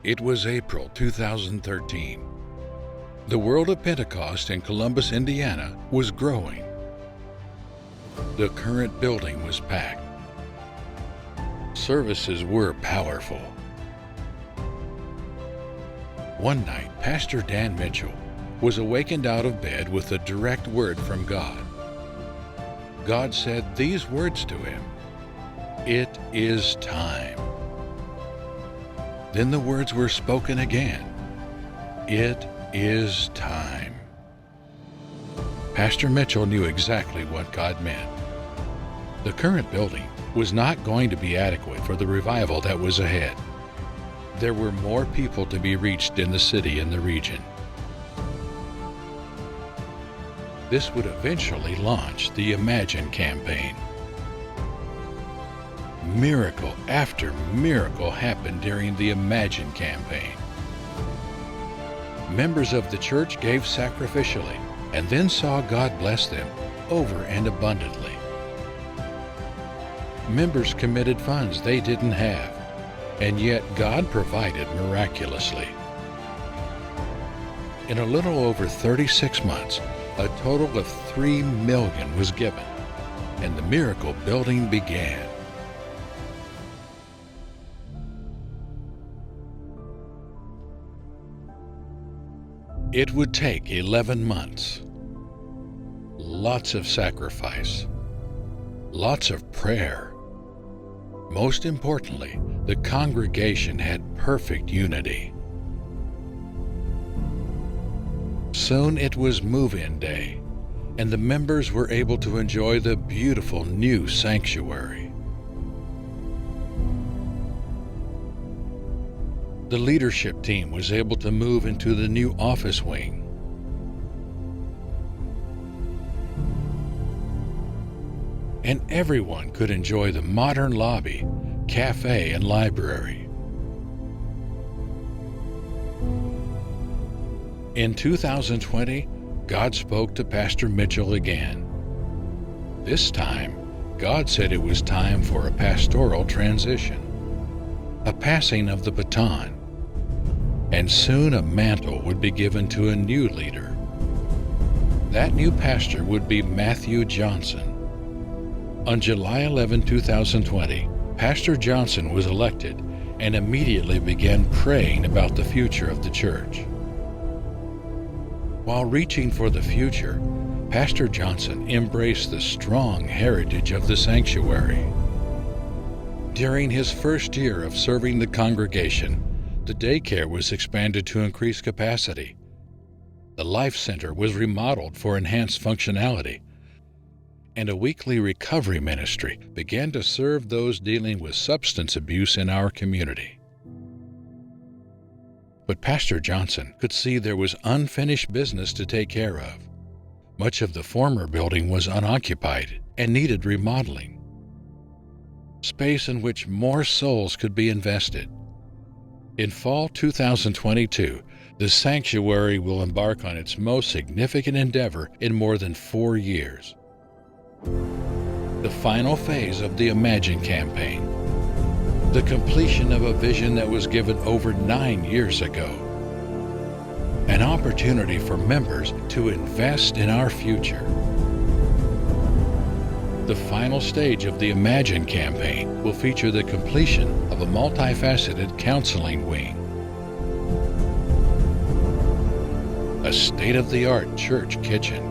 It was April 2013. The World of Pentecost in Columbus, Indiana was growing. The current building was packed. Services were powerful. One night, Pastor Dan Mitchell was awakened out of bed with a direct word from God. God said these words to him, "It is time." Then the words were spoken again, "It is time." Pastor Mitchell knew exactly what God meant. The current building was not going to be adequate for the revival that was ahead. There were more people to be reached in the city and the region. This would eventually launch the Imagine campaign. Miracle after miracle happened during the Imagine campaign. Members of the church gave sacrificially and then saw God bless them over and abundantly. Members committed funds they didn't have, and yet God provided miraculously. In a little over 36 months, a total of $3 million was given, and the miracle building began. It would take 11 months. Lots of sacrifice. Lots of prayer. Most importantly, the congregation had perfect unity. Soon it was move-in day, and the members were able to enjoy the beautiful new sanctuary. The leadership team was able to move into the new office wing. And everyone could enjoy the modern lobby, cafe, and library. In 2020, God spoke to Pastor Mitchell again. This time, God said it was time for a pastoral transition, a passing of the baton, and soon a mantle would be given to a new leader. That new pastor would be Matthew Johnson. On July 11, 2020, Pastor Johnson was elected and immediately began praying about the future of the church. While reaching for the future, Pastor Johnson embraced the strong heritage of the sanctuary. During his first year of serving the congregation, the daycare was expanded to increase capacity. The Life Center was remodeled for enhanced functionality, and a weekly recovery ministry began to serve those dealing with substance abuse in our community. But Pastor Johnson could see there was unfinished business to take care of. Much of the former building was unoccupied and needed remodeling. Space in which more souls could be invested. In fall 2022, the sanctuary will embark on its most significant endeavor in more than 4 years. The final phase of the Imagine campaign. The completion of a vision that was given over 9 years ago. An opportunity for members to invest in our future. The final stage of the Imagine campaign will feature the completion of a multifaceted counseling wing. A state-of-the-art church kitchen.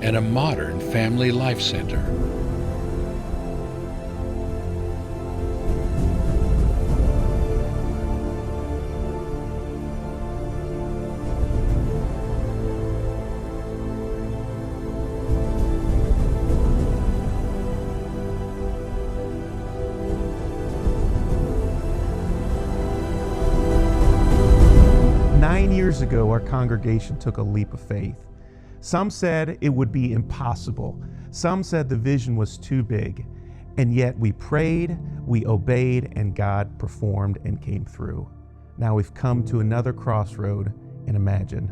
And a modern family life center. Years ago, our congregation took a leap of faith. Some said it would be impossible. Some said the vision was too big. And yet we prayed, we obeyed, and God performed and came through. Now we've come to another crossroad in Imagine.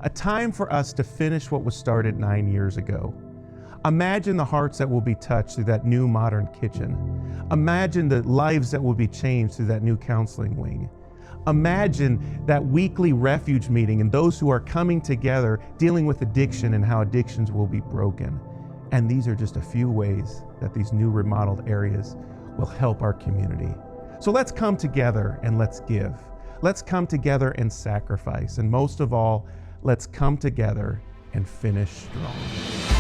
A time for us to finish what was started 9 years ago. Imagine the hearts that will be touched through that new modern kitchen. Imagine the lives that will be changed through that new counseling wing. Imagine that weekly refuge meeting and those who are coming together dealing with addiction and how addictions will be broken. And these are just a few ways that these new remodeled areas will help our community. So let's come together and let's give. Let's come together and sacrifice. And most of all, let's come together and finish strong.